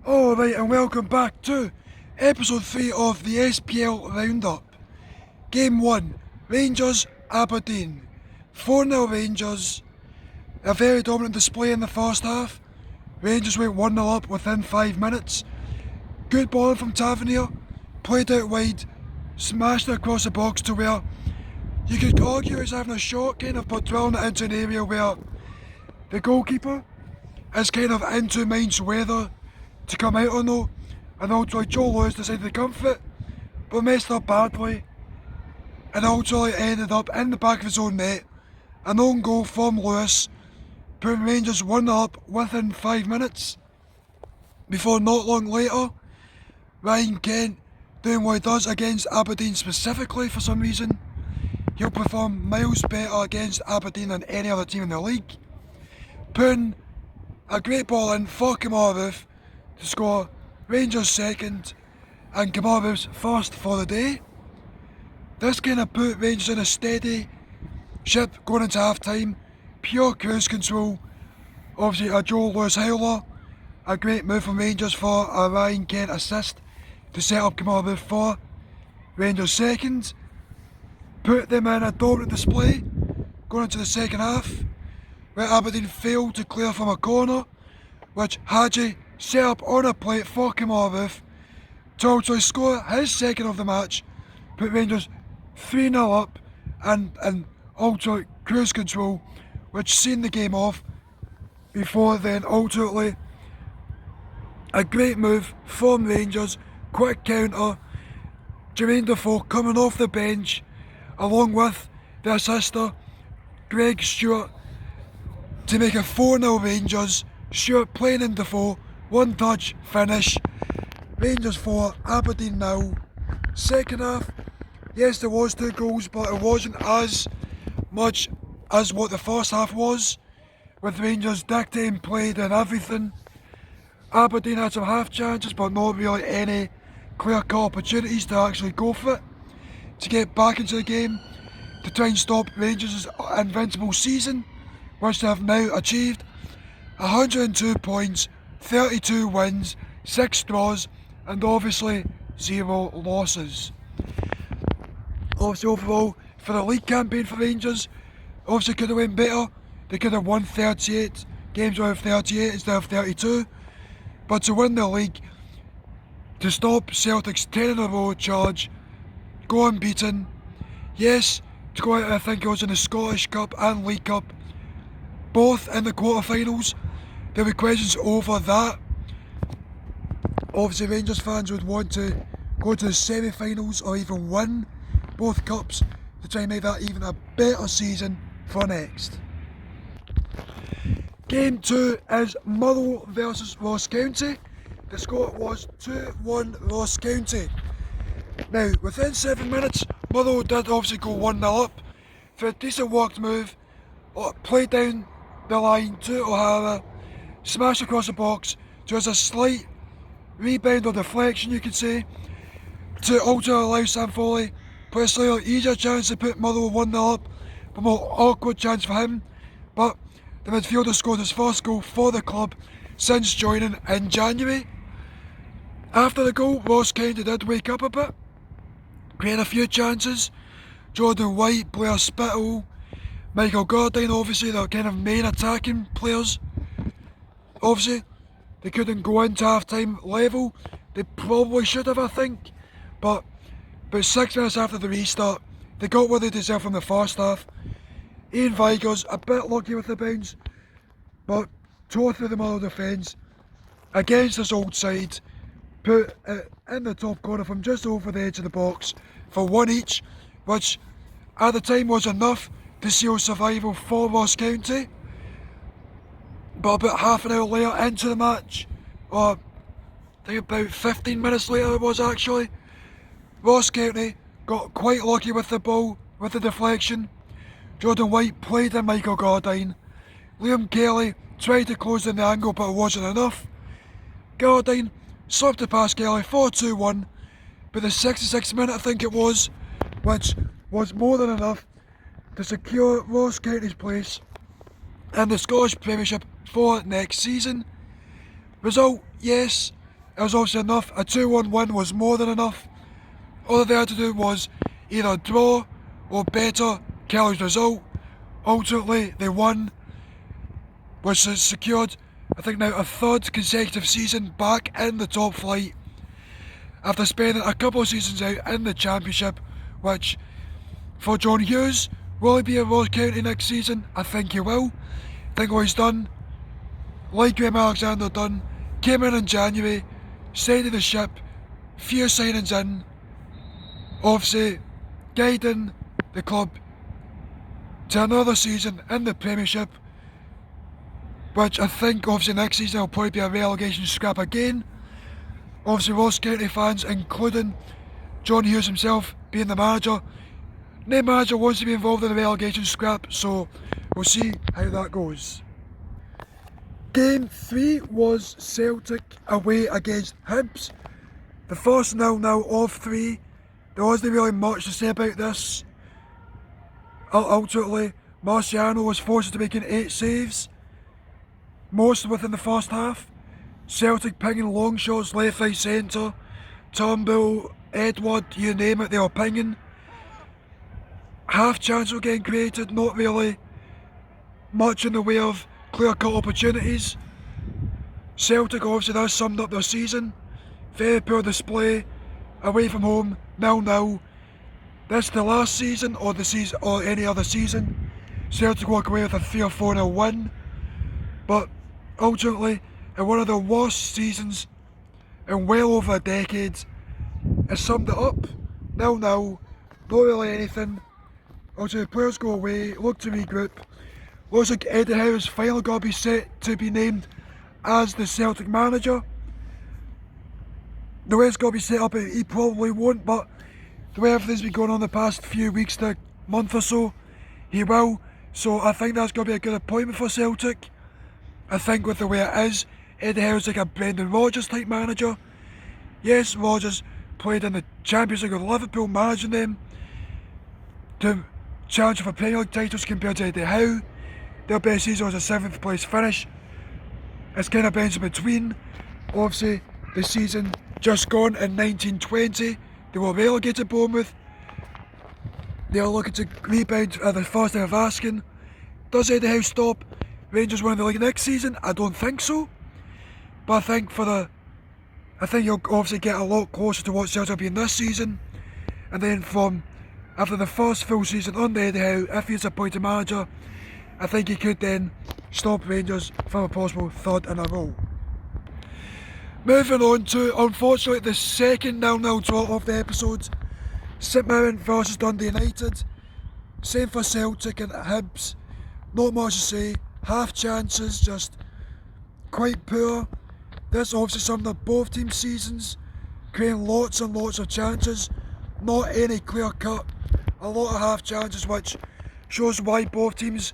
Alright, and welcome back to episode 3 of the Spl Round Up. Game 1, Rangers Aberdeen. 4-0 Rangers. A very dominant display in the first half. Rangers went 1-0 up within 5 minutes. Good ball from Tavernier, played out wide, smashed it across the box to where you could argue he's having a shot, kind of, but drilling it into an area where the goalkeeper is kind of in two minds whether to come out or no, and ultimately Joe Lewis decided to come for it, but messed up badly, and ultimately ended up in the back of his own net. An own goal from Lewis, putting Rangers 1 up within 5 minutes, before not long later, Ryan Kent doing what he does against Aberdeen specifically for some reason. He'll perform miles better against Aberdeen than any other team in the league, putting a great ball in for Kamaru to score Rangers second and Kamaru's first for the day. This kind of put Rangers in a steady ship going into half time, pure cruise control. Obviously a Joe Lewis howler, a great move from Rangers for a Ryan Kent assist to set up Kamaru for Rangers second. Put them in a dominant display going into the second half, where Aberdeen failed to clear from a corner, which Hadji set up on a plate for Kamaru to also score his second of the match, put Rangers 3-0 up and also cruise control, which seen the game off before then ultimately a great move from Rangers, quick counter, Jermaine Defoe coming off the bench along with the assister Greg Stewart to make it 4-0 Rangers. Stewart playing in Defoe, one touch finish. Rangers 4, Aberdeen 0. Second half, yes there was 2 goals, but it wasn't as much as what the first half was, with Rangers dictating play and everything. Aberdeen had some half chances but not really any clear-cut opportunities to actually go for it, to get back into the game, to try and stop Rangers' invincible season, which they have now achieved. 102 points, 32 wins, 6 draws, and obviously 0 losses. Obviously overall, for the league campaign for Rangers, obviously could have went better. They could have won 38 games out of 38 instead of 32. But to win the league, to stop Celtic's 10 in a row charge, go unbeaten, yes, to go out I think it was in the Scottish Cup and League Cup, both in the quarterfinals. There were questions over that. Obviously Rangers fans would want to go to the semi-finals or even win both cups to try and make that even a better season for next. Game 2 is Motherwell versus Ross County. The score was 2-1 Ross County. Now, within 7 minutes, Motherwell did obviously go 1-0 up for a decent worked move, played down the line to O'Hara, smashed across the box, just a slight rebound or deflection you could say, to also allow Sam Foley put a slightly easier chance to put Motherwell 1-0 up, but more awkward chance for him. But the midfielder scored his first goal for the club since joining in January. After the goal, Ross County did wake up a bit, creating a few chances. Jordan White, Blair Spittle, Michael Gordine, obviously the kind of main attacking players. Obviously, they couldn't go into half-time level. They probably should have, I think. But about 6 minutes after the restart, they got what they deserved from the first half. Ian Vigors, a bit lucky with the bounce, but tore through the Motherwell defence against this old side, put it in the top corner from just over the edge of the box for 1 each, which at the time was enough to seal survival for Ross County. But about half an hour later into the match, or I think about 15 minutes later it was actually, Ross County got quite lucky with the ball, with the deflection. Jordan White played in Michael Gordine. Liam Kelly tried to close in the angle but it wasn't enough. Gordine slipped it past Kelly for 2-1, but the 66th minute I think it was, which was more than enough to secure Ross County's place in the Scottish Premiership for next season. Result, yes, it was obviously enough. A 2-1 win was more than enough. All they had to do was either draw or better Kelly's result. Ultimately, they won, which has secured, I think now, a third consecutive season back in the top flight after spending a couple of seasons out in the Championship, which, for John Hughes, will he be in Ross County next season? I think he will. I think what he's done, like Graham Alexander done, came in January, steadied the ship, few signings in, obviously guiding the club to another season in the Premiership, which I think obviously next season will probably be a relegation scrap again. Obviously Ross County fans, including John Hughes himself being the manager, no manager wants to be involved in the relegation scrap, so we'll see how that goes. Game 3 was Celtic away against Hibs. The first 0-0 of 3. There wasn't really much to say about this. Ultimately, Marciano was forced to making 8 saves, most within the first half. Celtic pinging long shots left, right, centre. Turnbull, Edward, you name it, they were pinging. Half chance were getting created, not really much in the way of clear-cut opportunities. Celtic obviously that summed up their season. Very poor display, away from home, 0-0. This is the last season or the season or any other season Celtic walk away with a 3 or 4-0 win. But ultimately, in one of the worst seasons in well over a decade, it summed it up. 0-0, not really anything. Ultimately, players go away, look to regroup. Looks like Eddie Howe is finally going to be set to be named as the Celtic manager. The way it's going to be set up, he probably won't, but the way everything's been going on the past few weeks to month or so, he will. So I think that's going to be a good appointment for Celtic. I think with the way it is, Eddie Howe's like a Brendan Rodgers type manager. Yes, Rodgers played in the Champions League with Liverpool, managing them to challenge for Premier League titles compared to Eddie Howe. Their best season was a 7th place finish. It's kind of bouncing between. Obviously, the season just gone in 1920, they were relegated Bournemouth. They are looking to rebound at the first time of asking. Does Eddie Howe stop Rangers winning the league next season? I don't think so. But I think you'll obviously get a lot closer to what Celtic will be in this season. And then after the first full season under Eddie Howe, if he's appointed manager, I think he could then stop Rangers from a possible third in a row. Moving on to, unfortunately, the second 0-0 draw of the episode. St Mirren versus Dundee United. Same for Celtic and Hibs. Not much to say. Half chances, just quite poor. This obviously summed up both teams' seasons, creating lots and lots of chances. Not any clear cut. A lot of half chances, which shows why both teams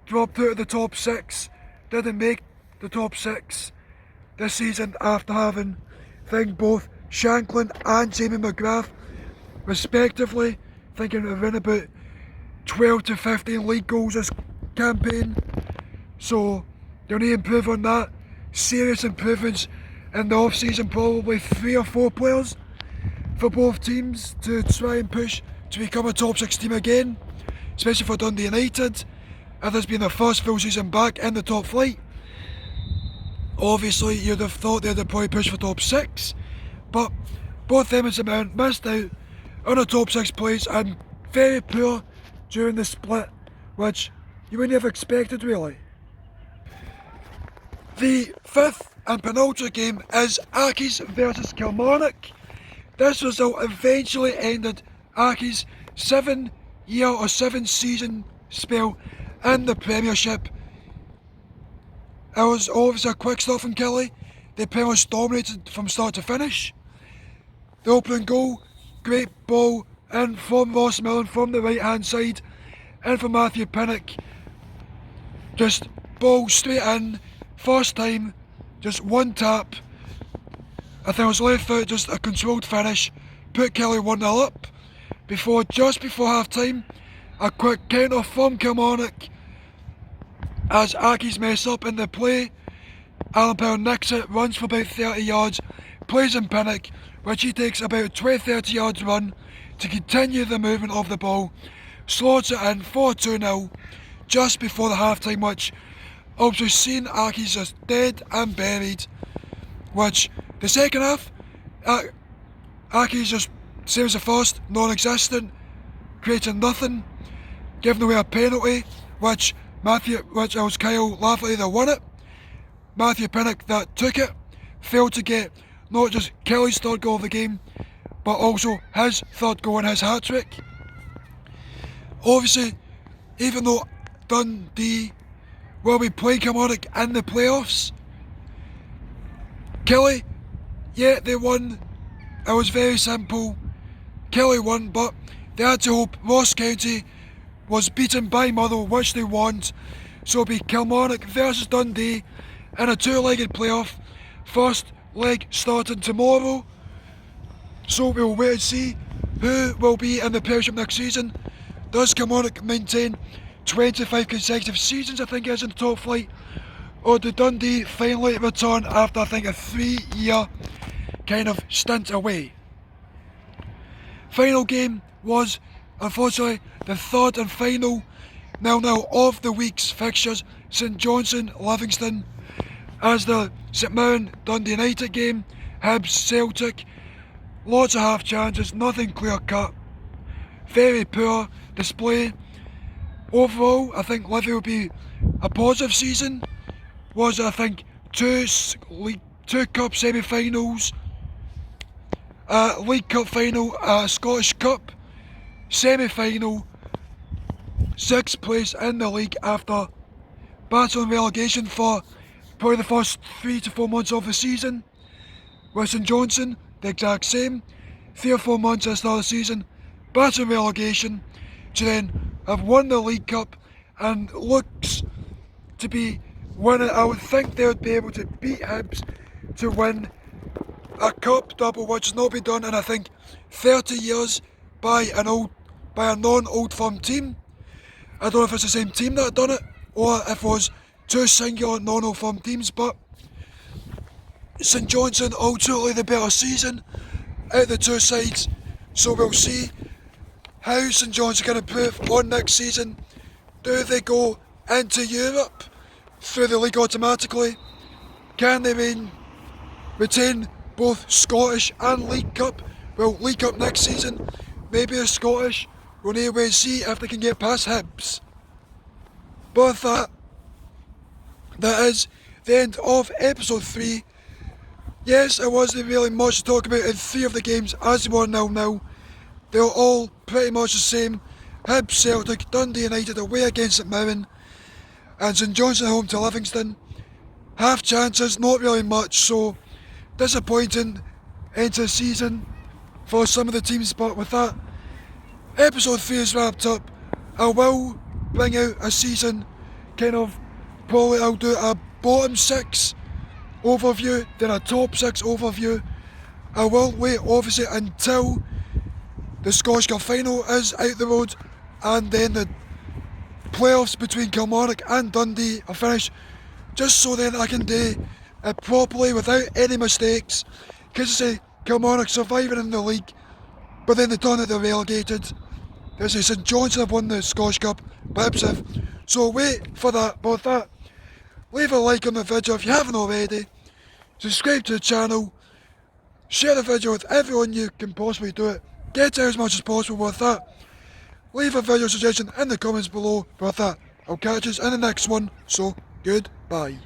dropped out of the top 6. Didn't make the top 6 this season after having, I think, both Shanklin and Jamie McGrath, respectively, thinking around about 12 to 15 league goals this campaign. So they'll need to improve on that. Serious improvements in the off-season, probably 3 or 4 players for both teams to try and push to become a top 6 team again, especially for Dundee United, if this being their first full season back in the top flight. Obviously, you'd have thought they'd have probably pushed for top 6, but both them and St Mirren missed out on a top 6 place and very poor during the split, which you wouldn't have expected really. The 5th and penultimate game is Accies versus Kilmarnock. This result eventually ended Accies' 7-year or 7-season spell in the Premiership. It was obviously a quick start from Kelly. They pretty much dominated from start to finish. The opening goal, great ball in from Ross Millen from the right hand side, in from Matthew Pinnock. Just ball straight in, first time, just one tap. I think it was left foot, just a controlled finish, put Kelly 1-0 up. Just before half time, a quick counter from Kilmarnock. As Accies mess up in the play, Alan Powell nicks it, runs for about 30 yards, plays in Pinnock, which he takes about a 20-30 yards run to continue the movement of the ball, slots it in for 2-0 just before the half-time, which also seen accies just dead and buried, which the second half, accies just same as the first, non-existent, creating nothing, giving away a penalty, which it was Kyle Lafferty that won it. Matthew Pinnock that took it, failed to get not just Kelly's third goal of the game, but also his third goal and his hat-trick. Obviously, even though Dundee will be playing Kilmarnock in the playoffs, Kelly, yeah, they won. It was very simple. Kelly won, but they had to hope Ross County was beaten by Motherwell, which they won. So it'll be Kilmarnock versus Dundee in a two-legged playoff. First leg starting tomorrow. So we'll wait and see who will be in the Premiership next season. Does Kilmarnock maintain 25 consecutive seasons, I think it is, in the top flight? Or do Dundee finally return after, I think, a 3-year kind of stint away? Final game was, unfortunately, the third and final 0-0 of the week's fixtures. St Johnstone, Livingston, as the St Mirren Dundee United game. Hibs, Celtic, lots of half chances, nothing clear cut. Very poor display. Overall, I think Livy will be a positive season. Was, I think, two cup semi-finals, League Cup final, Scottish Cup semi-final, 6th place in the league after battling relegation for probably the first 3 to 4 months of the season. With St Johnstone, the exact same, 3 or 4 months at the start of the season, battling relegation, to then have won the League Cup and looks to be winning. I would think they would be able to beat Hibs to win a cup double, which has not been done in, I think, 30 years by a non-Old Firm team. I don't know if it's the same team that had done it, or if it was two singular non-Old Firm teams, but St Johnstone ultimately the better season out of the two sides, so we'll see how St Johnstone can improve on next season. Do they go into Europe through the league automatically? Can they retain both Scottish and League Cup? Well, League Cup next season, maybe the Scottish. We'll need to wait and see if they can get past Hibs. But that is the end of episode 3. Yes, there wasn't really much to talk about in 3 of the games as they were 0-0. They were all pretty much the same. Hibs, Celtic, Dundee United away against St Mirren, and St Johnstone home to Livingston. Half chances, not really much, so disappointing end to the season for some of the teams. But with that, episode 3 is wrapped up. I will bring out a season probably I'll do a bottom 6 overview, then a top 6 overview. I will wait obviously until the Scottish Cup final is out the road, and then the playoffs between Kilmarnock and Dundee are finished, just so then I can do it properly without any mistakes. Because I say Kilmarnock surviving in the league, but then they turn out they're relegated. There's a St Johnstone have won the Scottish Cup, perhaps have. So wait for that. But with that, leave a like on the video if you haven't already. Subscribe to the channel. Share the video with everyone you can possibly do it. Get out as much as possible. With that, leave a video suggestion in the comments below. With that, I'll catch you in the next one. So goodbye.